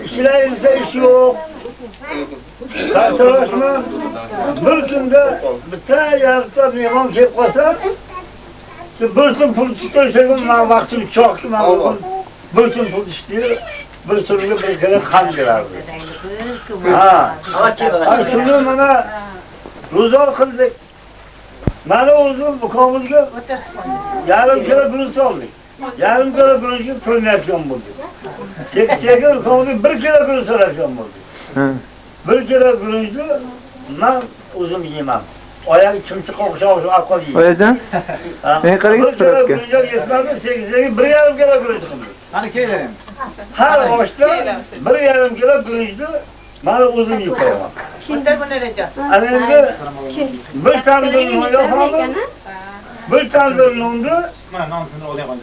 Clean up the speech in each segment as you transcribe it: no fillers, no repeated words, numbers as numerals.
ishlayilsa ish yo'q. Sartaroshmi? Bir kunda bitta yarta mehmon kelib qolsa, bir so'm pul tutishim, men vaqtim cho'qki, men bir so'm pul ishlaydi, bir so'mga bir kilo qand berardi. Ha, shuni mana ro'zor qildik. Mana o'zim buqomizga yarim kilo guruch soldik. Yarim kilo guruchga to'ynayotgan bo'ldik. Seksiyaga buqomizga 1 kilo guruch so'rayotgan bo'ldik. 1 kilo guruchni men o'zim yeyman. Oyoq chumchuq o'xshab avqat yeyman. Oyajon? Men qarang suratga. Guruch yetmadi, seksiyaga 1,5 kilo guruch qildik. Qani keylaring. Har oshda 1,5 kilo guruchni men o'zim yeb qo'yaman. Kimdir buni reja. Ana endi bir tandir non yo'qmi? Bir tandir nonni Mana nonsini olayman.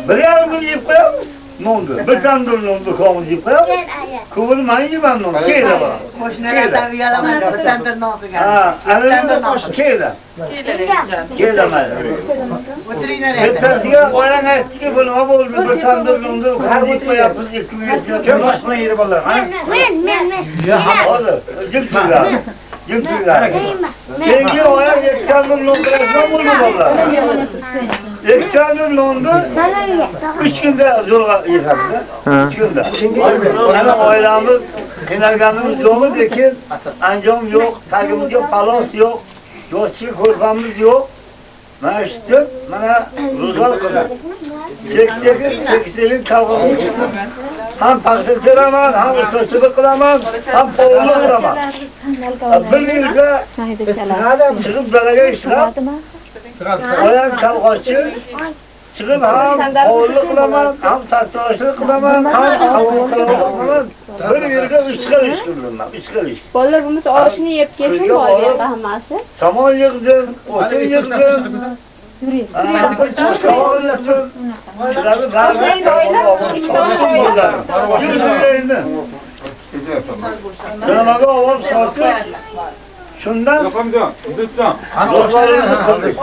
1,5 kilo yeb qo'yamiz. Nonni. Bir tandir nonni qo'yamiz yeb qo'yamiz. Ko'pini men yeyman nonni. Keyla bor. Qo'shnilardan uyalaman, bir tandir nonsiga. Ha, ana endi keyla. Keyla mayli. O'tiringlar. Bittasiga o'ylan aytdiki, nima bo'ldi? Bir tandir nonni qanday qo'yapmiz? 2 kilo. Kim boshqa yeydi bolalar? Men. Hozir, jimchilar. Jimchilar. Keyingi oyoq 2 tandir non qiladigan bo'ldi bolalar. 2 tandir nonni 3 kunda zo'rg'a yeyadi. 3 kunda. Mana oilamiz qiynalganimiz yo'qmi, lekin anjom yo'q, tagimizga palos yo'q, yo'qchi ko'rpamiz yo'q. Mana shu mana ro'zg'or qildi. Seksiyaga kavg'amiz ham paxta teraman, ham sochilik qilaman, ham povli qilaman. Bir yilga chiqib dalaga ishlab, oyoq kavg'ochi chiqib ham povli qilaman, ham sartaroshlik qilaman, ham qavg'o qilaman. Bir yilga 3 xil ish qildim men, 3 xil ish. Bolalar bo'lmasa orishni yeb kelsin bu yerda hammasi. Samon yig'dim, o'tin yig'dim. Yuri. Shundan Yo'qamjon, dudjon. ro'zg'orimizni qildik.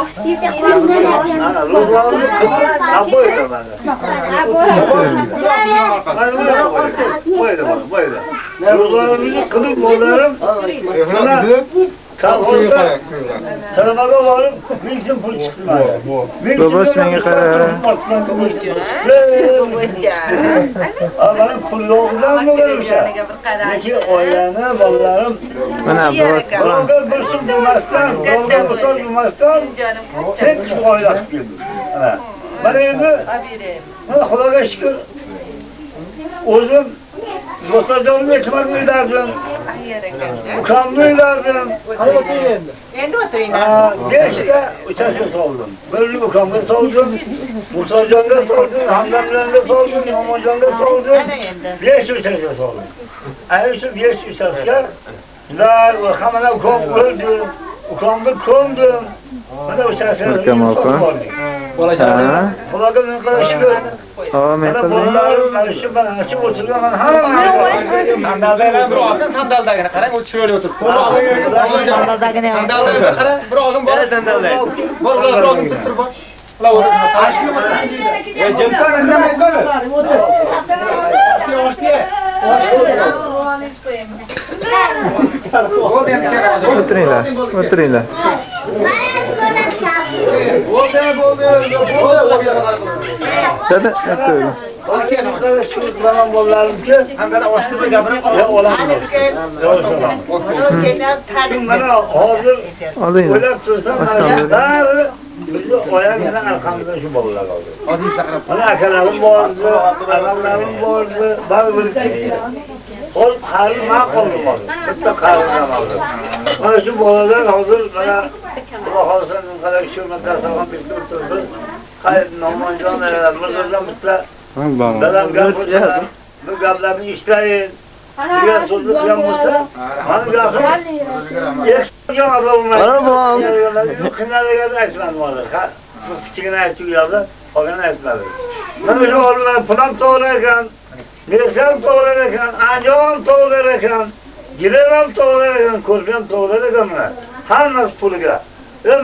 Ro'zg'orimizni qildik, abo'ydi mana. Ro'zg'orimizni qilib bo'larim. Kolxozda Saramaga borib, men uchun pul chiqsin mana. Bobosh menga qara. Mana pul yo'qdan bo'lsa. Lekin oilani, bolalarim Mana bobosh. Birovga bir so'm bermasdan, birovga bir so'm bermasdan tek oilab keldim. Mana endi Xudoga shukr. O'zim Mo'sajonga e'tibor berdim. Ukamni uylardim. Endi o'tiringlar. 5 ta uchastka soldim. Birini ukamga soldim, Mo'sajonga soldim, Hamdamlarga soldim, Mo'monjonga soldim. 5 uchastka soldim. Ana shu 5 uchastka ular hamma ukam o'ldi. Ukamni ko'mdim. Mana uchastka soldim. Ha? Xudoga ming shukr. Ha, men Mana qildim. bolalar mana shu o'tirgan hamma Sandaldagidan bir olsin, sandaldagini qarang, u cho'l o'tirib. Sandaldagini ham. Sandaldaga qarang, bir oldin bor. Sandaldaga. Bor, bir oldin turib bor. Ular o'tirib. Ashli o'tirib. Jimtan indamay qoldi. O'tiringlar, o'tiringlar. Dada, o'tiring. Zaman bolalarımki Hamdana oshni gapiring. olaman. Mana hozir Oldinglar. o'ylab tursam mana bari bizni oyog'ini arqamizdan shu bolalar oldi. Hozir chaqirib. Mana akalarim bordi, onamlarim bordi, baribir ketdi. Qo'l qari ma'qul bo'ldi. Bitta qaridan oldi. Mana shu bolalar hozir mana Xudo xolasa qara shu madrasaga bitta turdi. Qayt Nomonjon Mirzozdan bitta dadam gapirdi. Bu gaplarni eshitayin. Degan so'zni qilgan bo'lsa, mana gapim yaxshi bo'lmaydi. Qiynalganini aytmadim hozir. Kichigini aytib uylarda, qolganini aytmadi. Mana shu olimlar plan to'g'ri ekan, Mirsam to'g'ri ekan, Anjom to'g'ri ekan, Gilam to'g'ri ekan, Ko'rgan to'g'ri ekan mana. Hammasi puliga.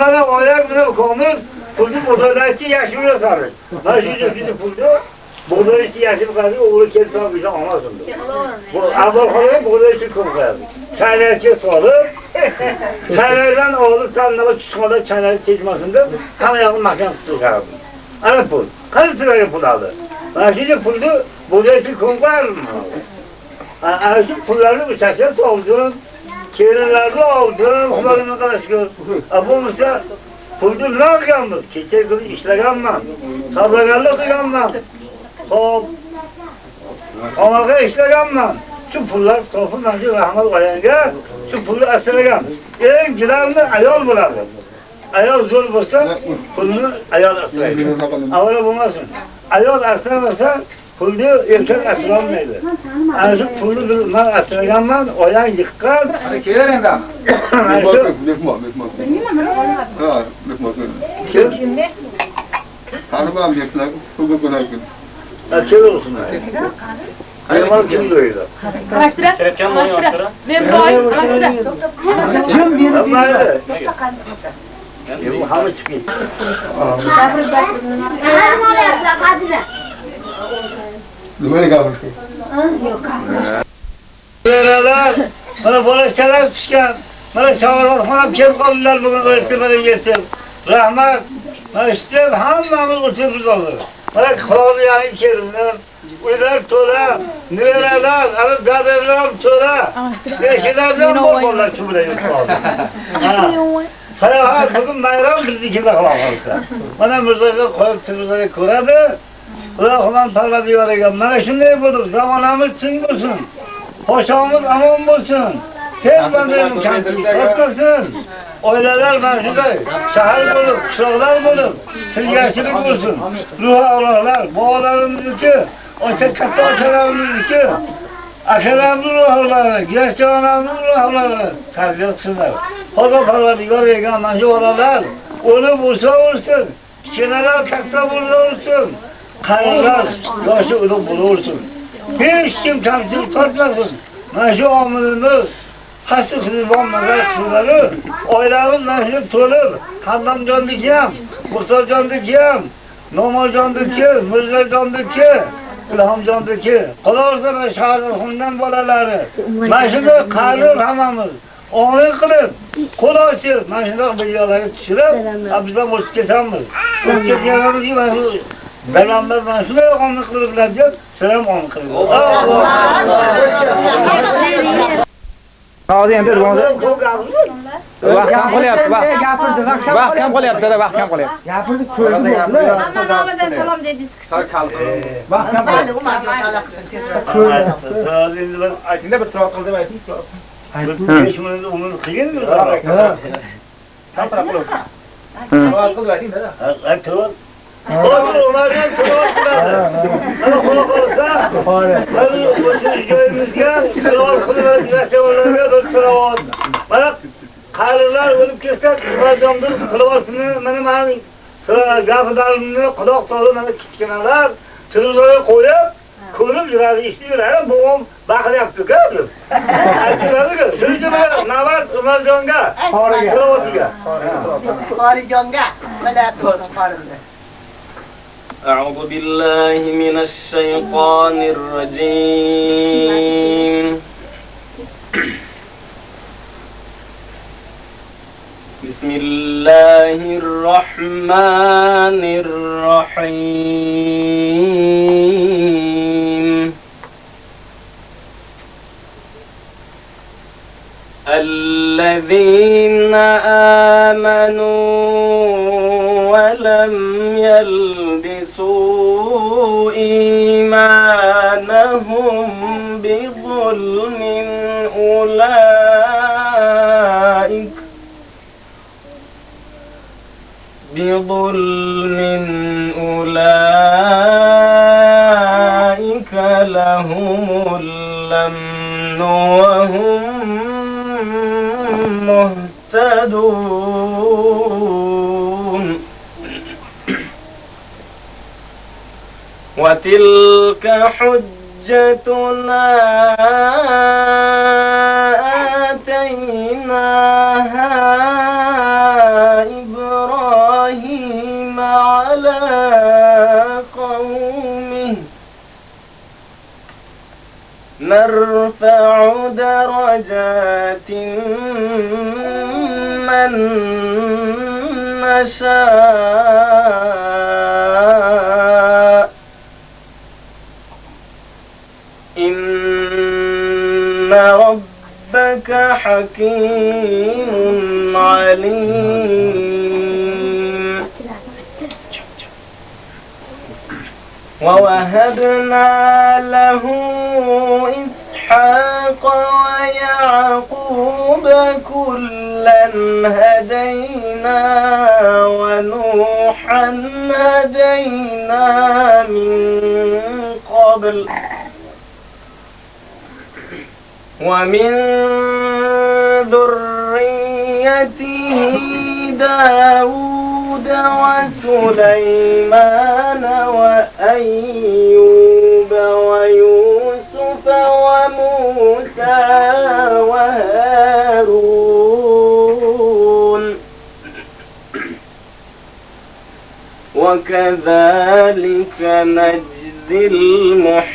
Mana oyoq bilan ko'mir pulni o'zlaricha yaxshi yuradi. Mana shu pulni Buğday içi yaşım kaldı, oğlu kelip tamam bir şey olmasın. Bu avval buğday içi kum koyardı. Çaylar içi soğudu. Çaylardan oğlu tanımda çıkmadan çayları çekmesin de tam ayağını makine tutuyordu. Ana pul. Kaç liraya pul aldı? Ben şimdi puldu buğday içi kum koyardım. Ana şu pullarını bıçakla soğudun. Çevrelerle oldun. Kullarını karışıyor. Bu mesela puldu ne yapacağımız? Keçe kızı işleganman. Sabragarlı kıyanman. Hop. Omaga işleganman. Şu pullar topu nasıl rahmet koyanga şu pullu asırgan. En giranlı ayol bulardı. Ayol zor bulsa pulunu ayol asıraydı. Avara bulmasın. Ayol asıramasa pullu erkek asıramaydı. Yani şu pullu durumlar asırganman oyan yıkkan. Hadi gelir ende. Hanımam yaklar, hukuk bırakın. Açıl olsun. Hayvan kim duyuyor? Kaçtıra? Kaçtıra? Ben bu ay kaçtıra? Cım bir Ama öyle. Bu hamı çıkıyor. Numara kalmış. Neler? Bana polisçiler düşken. Bana şavalar falan kim kaldılar bugün öğretmene geçtim. Rahmet. Ben işte hamamız uçurmuş oldu. Bana kolalı yani içerimden. Uylar tola, nereler, alıp dadeler tola. Eşilerden bollar çubuğuna yutmadı. Sayahat bugün bayram biz ikide kalakalsa. Bana müzakere koyup çırpıları kuradı. Ulan falan parla diyorlar. Bana şunu bulduk, zamanımız çın bulsun. Hoşağımız aman bulsun. Her bandayım kanki, korkmasın. Oylarlar ben şurada, şahar bulup, şovlar bulup, silgaçılık bulsun. Ruh ağlarlar, boğalarımızdaki, o çekkatta oçalarımızdaki, aşaramlı ruhları, güneşçi anamlı ruhları terbiye etsinler. Hoca parla diyor ya, manşı oralar, onu bulsa vursun, şeneler kakta bulursun. Kayalar, yaşı ulup bulursun. Hiç kim kamçılık korkmasın. Naşı omuzumuz, hası kızıban mezar oylarımız naşı tulur. Handan candıkıyam, Musa candıkıyam, Nomo candıkı, Mürzel candıkı, İlham candıkı. Kolorsa da şahadasından bolaları. Naşı da kalır hamamız. Onu kılıp, kol açır, naşı da bıyıyaları düşürüp, bizden boş kesamız. Boş kesamız gibi Belamlar ben şuraya onu kırıklar diyor, selam onu kırıklar. Hadi endi bo'ldi. Vaqt kam qolyapti, vaqt. gapirdi, Vaqt kam qolyapti, vaqt kam qolyapti. gapirdi, ko'rdi bo'ldi. Mamadan salom dedingiz. Sar kaldı. Vaqt ham mayli, u marjon qilsin tezroq. Aytingda bir turoq qildim ayting. Beş minut umur kıyın mı? Tam taraf qilib. Turoq qilib aytingda. Turoq. Otur onlardan turoq qiladi. Mana quloq olsa, mana o'sha joyimizga turoq qilib yashaganlarga bir turoq. Mana qarilar o'lib ketsa, marjonda quloqni mana gapidarimni quloq solib mana kichkinalar turoqlarga qo'yib ko'rib yuradi, eshitib yuradi. Bo'g'im baqiryapti-ku. Aytadi-ku. Shuning navbat Umarjonga, turoqga. Qorijonga bilasizmi qorinda. أعوذ بالله من الشيطان الرجيم بسم الله الرحمن الرحيم الذين آمنوا ولم يلبسوا إيمانهم بظلم أولئك لهم الأمن وهم مهتدون وتلك حجتنا آتيناها إبراهيم على قومه نرفع درجات من نشاء إن ربك حكيم عليم ووهبنا له إسحاق ويعقوب كلا هدينا ونوحا هدينا من قبل ومن ذريته داود وسليمان وأيوب ويوسف وموسى وهارون وكذلك نجزي المحسنين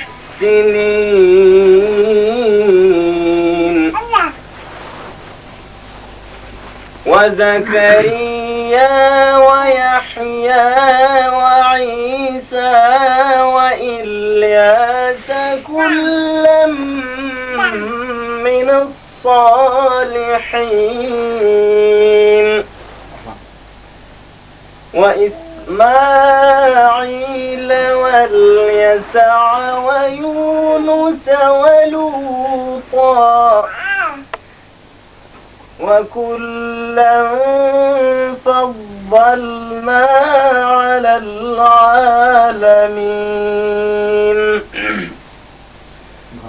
وزكريا ويحيى وعيسى وإلياس كلا من الصالحين وإسماعيل واليسع ويونس ولوطا وكلا فضلنا على العالمين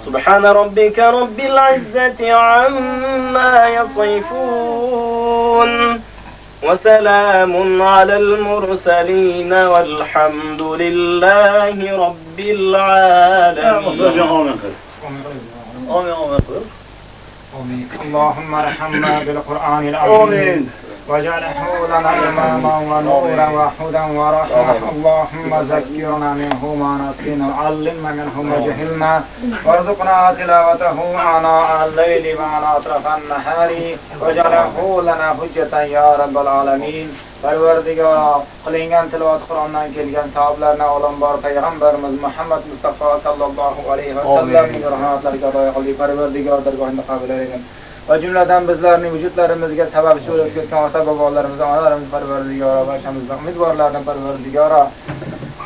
سبحان ربك رب العزة عما يصفون وسلام على المرسلين والحمد لله رب العالمين. اللهم ارحمنا بالقرآن العظيم واجعله لنا إماما ونورا وهدى ورحمة. اللهم ذكرنا منه ما نسينا وعلمنا منه ما جهلنا وارزقنا تلاوته آناء الليل وآناء أطراف النهار واجعله لنا حجة يا رب العالمين. Parvardigor qilingan tilovat Qur'ondan kelgan savoblarni olambar payg'ambarimiz Muhammad Mustafa sallallohu alayhi vasallamning rahmatlariga ato qildi. Parvardigor dargohida qabul aylasin. Va jumladan bizlarning vujudlarimizga sababchi bo'lib ketgan ota bobolarimiz, onalarimiz Parvardigor va barchamizning umidvorlardan Parvardigor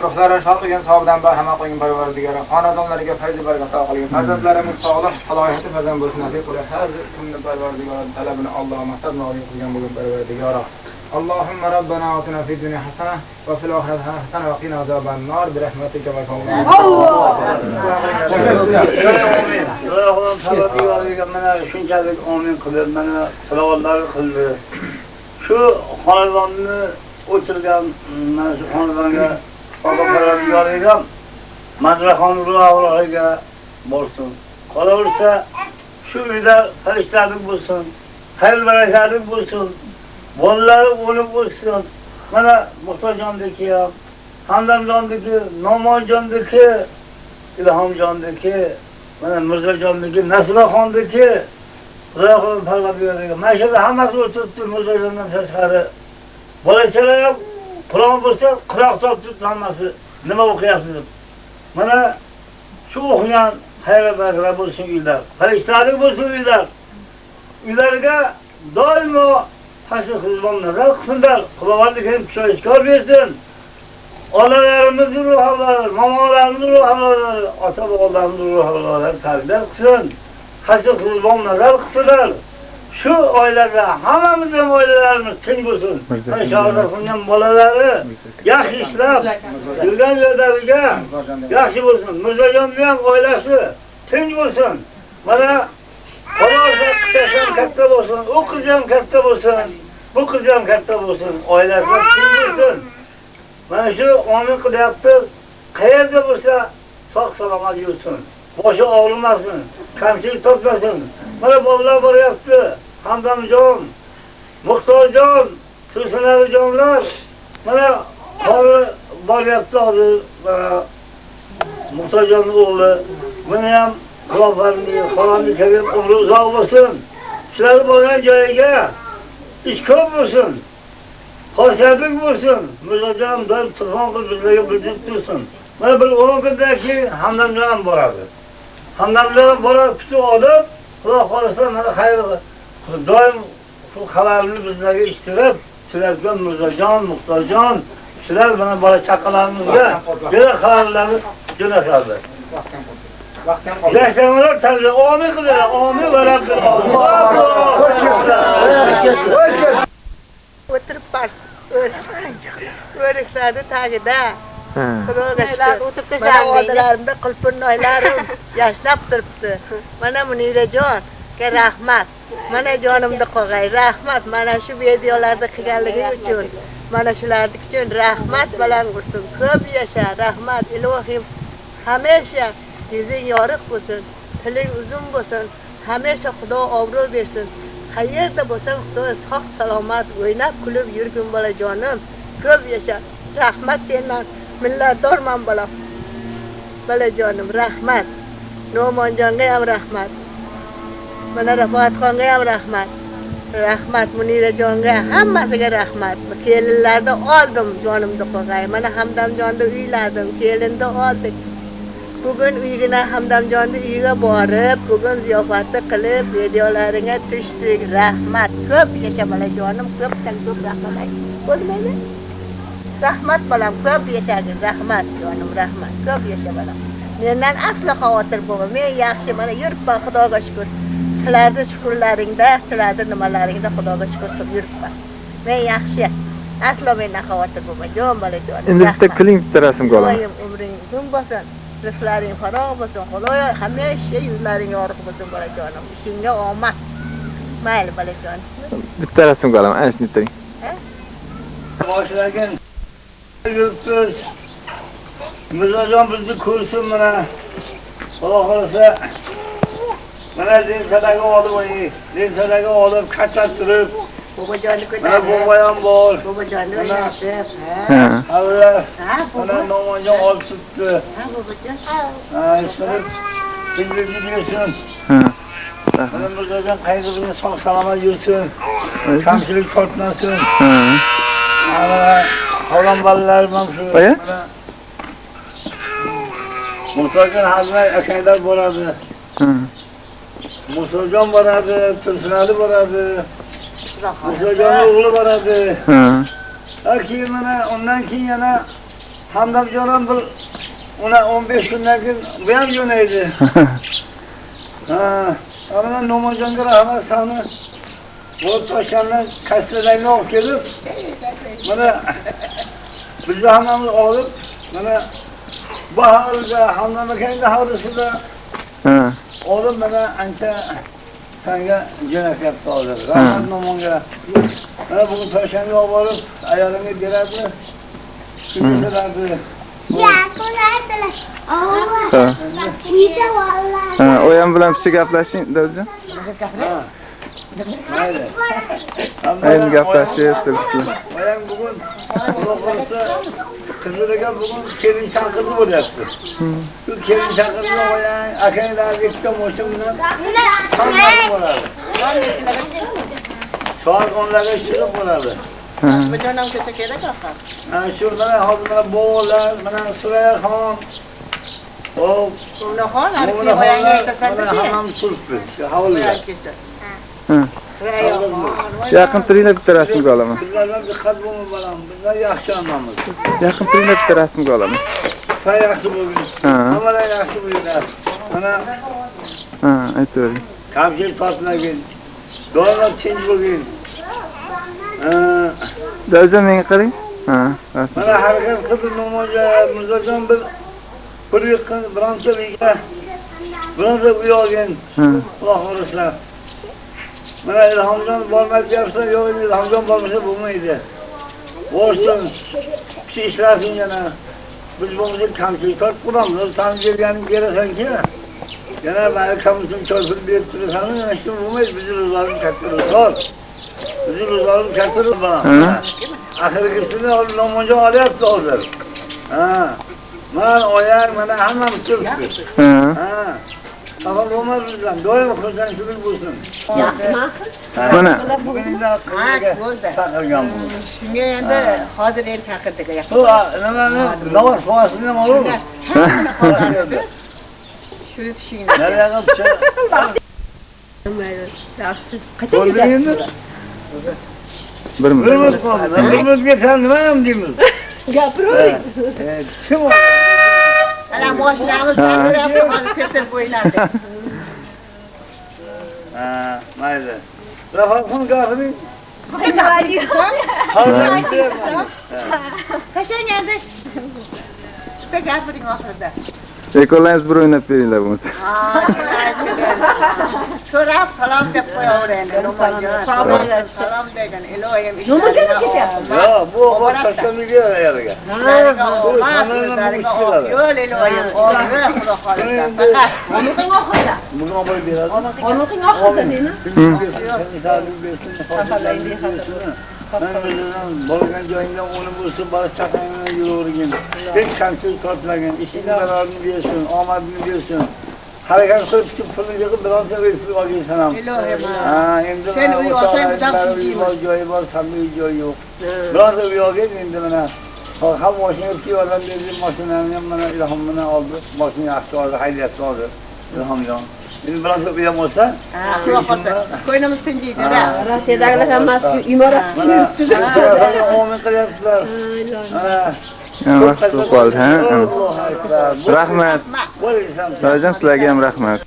ruhlarini shod qilgan savobdan bahama qo'ygan Parvardigor, xonadonlariga fayz baraka ato qilgan. Farzandlarimiz solih, salohiyati farzand bo'lsin nasib qilgan. Har kimni Parvardigor talabini Alloh maqsad noil qilgan bo'lgan Parvardigor. اللهم ربنا آتنا في الدنيا حسنة وفي الآخرة حسنة وقنا عذاب النار برحمتك يا رب shunchalik amin qilib mana salovatlar qildi. Shu xonadonni o'chirgan mana shu xonadonga Parvardigor madraxon ruhiga bo'lsin. Qolaversa shu uyda farishtalik bo'lsin, xayr barakatlik bo'lsin. Bolalar o'lib o'tsin. Mana Muxtorjondagi ham, Hamdamjondagi, Nomonjondagi, Ilhomjondagi, mana Mirzojondagi, Nasibaxondagi, Xudoxon Parvardigorga. Mana shu hammasi o'tibdi Mirzojondan tashqari. Bolachalar ham Qur'on bo'lsa, quloq solib hammasi nima o'qiyapsiz deb. Mana shu o'qigan xayr barakatlar bo'lsin uylar. Farishtalik bo'lsin uylar. Uylarga doimo Haşır hızbanlar kısımlar, kulavarlıklarım çalışkar versin. Onalarımızın ruhaları, mamalarımızın ruhaları, ata babalarımızın ruhaları terbiye kısın. Haşır hızbanlar kısımlar. Şu oylarda, hamamızın oylarımız tüm olsun. Şahırda kılınan bolaları, yaş işler, yürgen yöderge, yaş olsun. Müzecanlayan oylası tüm olsun. Bana Qolarsa kıtasam katta bo'lsin, o qiz ham katta bo'lsin, bu qiz ham katta bo'lsin, oilasi tinch bo'lsin. Mana shu amin qilyapti. Qayerda bo'lsa sog' salomat yursin. Boshi og'rimasin, kamchilik topmasin. Mana bolalar boryapti. Hamdamjon, Muxtorjon, Tursunalijonlar. Mana qori boryapti hozir. Muxtorjonning o'g'li. Buni ham Xonani kelib umri uzoq bo'lsin. Sizlar bo'lgan joyiga ish ko'p bo'lsin. Xo'shalik bo'lsin. Mirzojon bir telefon qilib bizlarga bildirib tursin. Mana bir 10 kundan keyin Hamdamjon ham boradi. Hamdamjon ham borib kutib olib, Xudo xolasa mana xayr doim shu xabarni bizlarga ishtirib, sizlarga Mirzojon, Muxtorjon, sizlar mana bola chaqalarimizga bera xabarlarni jo'natadi. Yaşamalar tabii, amin kılıyor, amin ve Rabbim. Oturup bak, örüklerde takide. Mana odalarımda qilpin oylarim yashnab turibdi. Mana Munirajon, ke rahmat. Mana jonimda qolg'ay, rahmat. Mana shu videolarda qilganligi uchun, mana shularning uchun rahmat bilan ursin. Ko'p yasha, rahmat. Ilohim hamisha yüzün yorug' bo'lsin, tiling uzun bo'lsin, hamisha Xudo obro' bersin. Qayerda bo'lsang Xudo sog' salomat o'ynab kulib yurgin bolajonim. Ko'p yasha. Rahmat sendan minnatdorman bolam. Bolajonim, rahmat. No'monjonga ham rahmat. Mana Rafatxonga ham rahmat. Rahmat Munirajonga, hammasiga rahmat. Kelinlarni oldim jonimda qolg'ay. Mana Hamdamjonni uyladim, kelinni oldik. Bugün uygina Hamdamjonni uyiga borib, bugün ziyofatni qilib, videolaringa tushdik. Rahmat. Ko'p yasha bolajonim, ko'pdan ko'p rahmat ayt. Bo'lmaydi? Rahmat bolam, ko'p yashagin. Rahmat jonim, rahmat. Ko'p yasha bolam. Mendan aslo xavotir bo'lma. Men yaxshi mana yuribman, Xudoga shukr. Sizlarning shukrlaringda, sizlarning nimalaringda Xudoga shukr qilib yuribman. Men yaxshi. Aslo mendan xavotir bo'lma, jon bolajonim. Endi bitta qiling, bitta rasmga olaman. Umring uzun bo'lsin. Rizqlaring farog' bo'lsin. Xudoyo hamisha yuzlaring yorug' bo'lsin bolajonim. Ishingga omad. Mayli bolajonim. Bitta rasmga olaman, ana shuni turing. Boshlagan yurtimiz Mirzojon bizni ko'rsin mana. Xudo xolasa mana densadaga olib o'ying. Densadaga olib qatlab turib Bobojonni ko'tarib. mana boboyam bor. Bobojonni o'ynatib. Mana No'monjon olib tutdi. Ha, bobojon. Ishtirib tingligi bersin. Mana Mirzojon qayerda sog' salomat yursin. Kamchilik tortmasin. Mana qolgan bolalarim ham shu. Muxtorjon hazrat akanglar boradi. Muxtorjon boradi, Tursunali boradi. Muxtorjonning o'g'li boradi. Keyin mana undan keyin yana Hamdamjon ham bir 15 kundan keyin bu ham jo'naydi. Ana No'monjonga rahmat sani. Bu toshlarni kasradan olib kelib, mana bizni hammamiz olib, mana baharda Hamdam akangning hovlisida olib mana ancha sanga jo'natyapti hozir. Rahmat No'monga. Mana bugun toshlarni olib borib, ayolimga beradi. Shunchalardi. O ham bilan picha gaplashing, Davjon. Mayli. Endi gaplashyapsiz. Mana bugun Xudo xolasa qizlarga bugun kelin chaqirdi bo'lyapti. Shu kelin chaqirdi qo'yang, akanglarga ikkita moshina bilan sanab bo'ladi. Soat 10larga chiqib bo'ladi. Bobojonam kelsa kerak axir. Shu mana hozir mana bolalar, mana Surayaxon. Umnaxon, arki qo'yanga aytsangiz. Hammamiz turibdi. Shu hovlida. Yaqin turinglar, bitta rasmga olaman. Bizlarga diqqat bo'lmay bolam. Bizlar yaxshi hammamiz. Yaqin turinglar, bitta rasmga olaman. Sen yaxshi bo'lgin. Hammalar yaxshi bo'linglar. Mana aytavering. kamchilik tortmagin. Doimo tinch bo'lgin. Davjon menga qarang. Mana harakat qilib No'monjon Mirzojon bir yaqin bironta uyga bironta uy olgan. Xudo xolasa. Mana Ilhomjon bormayapsa, yo'q, Ilhomjon bormasa bo'lmaydi. Bo'lsin. Shu ishlaring yana. Biz bo'lmasa kamchilik tortib quramiz. Sen berganing berasan-ki. Yana bari kamchilik tortib berib turasan, mana shu bo'lmaydi. Bizning o'zlarimiz katta ro'zg'or. Bizning o'zlarimiz katta ro'zg'or. Oxirgisini No'monjon olyapti hozir. Man oyang mana hammamiz turibdi. Ama olmaz bizden. Doğru mu? Sen şunu bulsun. Yaxshimi? Mana Bugün illa kılga takılgan bu. Shunga endi hozir el chaqirdik. Bu namaz soğasın ne olur mu? Shuni tushinglar. Nereye kapça? Yaxshi. Ko'rdingizmi? bir minut. Bir minutga sen nima ham deymiz? Gapiravering. Kim o? Ana boshlarimiz chaqiryapti, hozir tez bo'ylardi. Ha, mayli. Rahatın kahvini. Tashlanganda. Shunaqa gapiring oxirida. Ekolangiz bir o'ynab beringlar bo'lmasa. So'rab salom deb qo'yaveradi. Salom degan ilohim ishlarini Ya bu boshqachalarga yaraga. yo'l ilohim xudo xohlasa. Onuqing oxirida. Buni olib beradi. Onuqing oxirida deymi? Bo'lgan joyingdan o'ni bo'lsa bola chaqangni yuravergin. Hech kamchilik tortmagan, ishingni barorini bersin, omadini bersin. Harakat qilib chiqib pulni yig'ib bironta uy pul olgaysan ham. Ilohim. Ha, endi Sen uy olsang bizam tinchiymiz. Joyi bor, samimiy joyi yo'q. Bironta uy olgin endi mana ham mashina kiyodan dedi, mashinani ham mana ilhom bilan oldi. Mashina yaxshi oldi, haydab oldi. Ilhomjon. Endi bironta uy ham olsa, Xudo xohlasa ko'nglimiz tinchiydi-da. Rossiyaliklar hammasi imorat chiqib omin qilyapsizlar. Vaqt bo'lib qoldi, ha? Rahmat. Sajan sizlarga ham rahmat.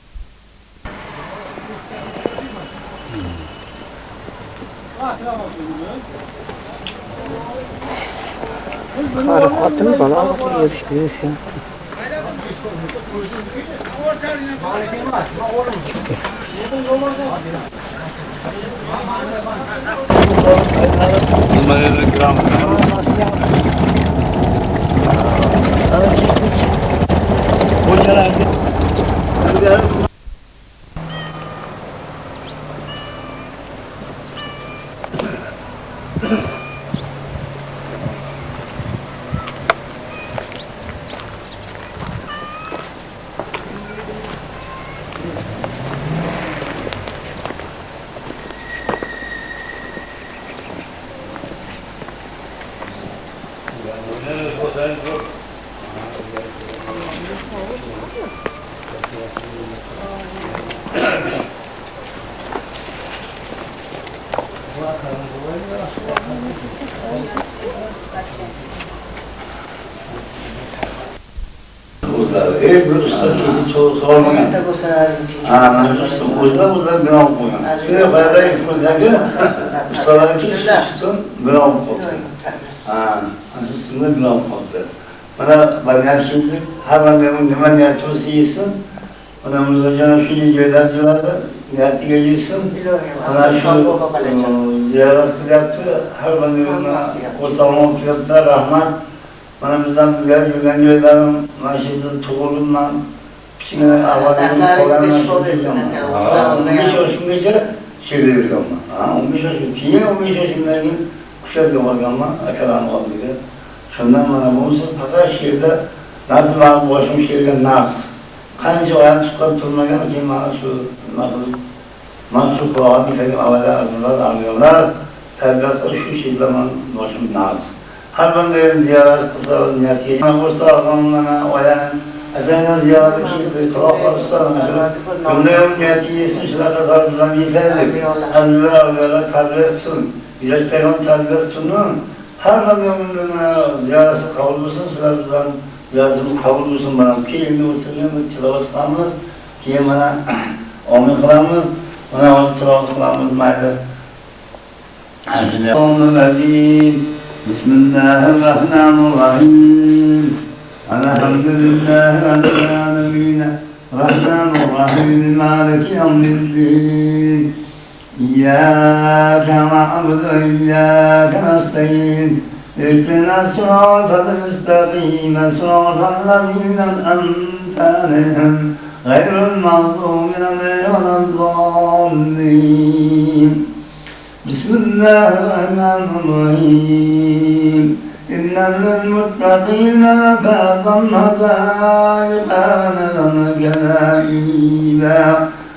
Qari xotin bola yurishdi. Bir usta kesin çoğu sormayan. Uzdan bina koyuyor. Şimdi beraber ismimizde ustaların için bina koyuyor. Üstünde bina koyuyor. Bana bana şimdi her annemin ne man yaşıyorsa yesin. Bana muzajana şu niceler diyorlar. Neresi geliyorsun? Bana şu ziyaret yaptı. Her annemin o salon yaptı rahman. Bana bizden güzel güvencelerim, naşidir, tuğulundan, piçine avalarım, kolanlar, 15 yaşımda şeyde veriyorum ben. 15 yaşımda, kiye 15 yaşımdayım, kuşlar diyorlarım ben, akalarım kaldıydı. Şundan bana bulursa, fakat şehirde, nasıl bana boşum şehirde nasıl? Kanca ayağım çıkıp durmayan ki bana şu, nasıl kulağa bir takım avalar arıyorlar, terbiyatlar şu şey zaman boşum nasıl? Her bende ziyaret kısa niyeti. Bursa ağamına oyan, azından ziyaret ki kulaklarsa, gönlüm niyeti yesinçler kadar bizden yeseydik. Hazırlar avlarla terbiyetsin, bize selam terbiyetsin. Her bende ziyareti kabul olsun, sizler bizden ziyaretimiz kabul olsun bana. Ki elini usulüne çılavuz kılamız, ki bana amin kılamız, bana o çılavuz kılamız maydır. Bismillahirrahmanirrahim. بسم الله الرحمن الرحيم الحمد لله رب العالمين الرحمن الرحيم مالك يوم الدين إياك نعبد وإياك نستعين اهدنا الصراط المستقيم صراط الذين أنعمت عليهم غير المغضوب عليهم ولا الضالين بسم الله الرحمن الرحيم إن للمتقين مفازا حدائق كنائبا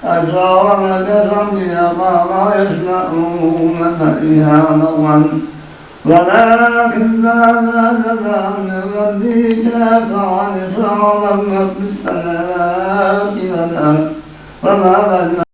أسرار كسم ما يسمعون فيها لغوا ولكن لا تدعن ربك عن صار رب السماوات والأرض وما بنى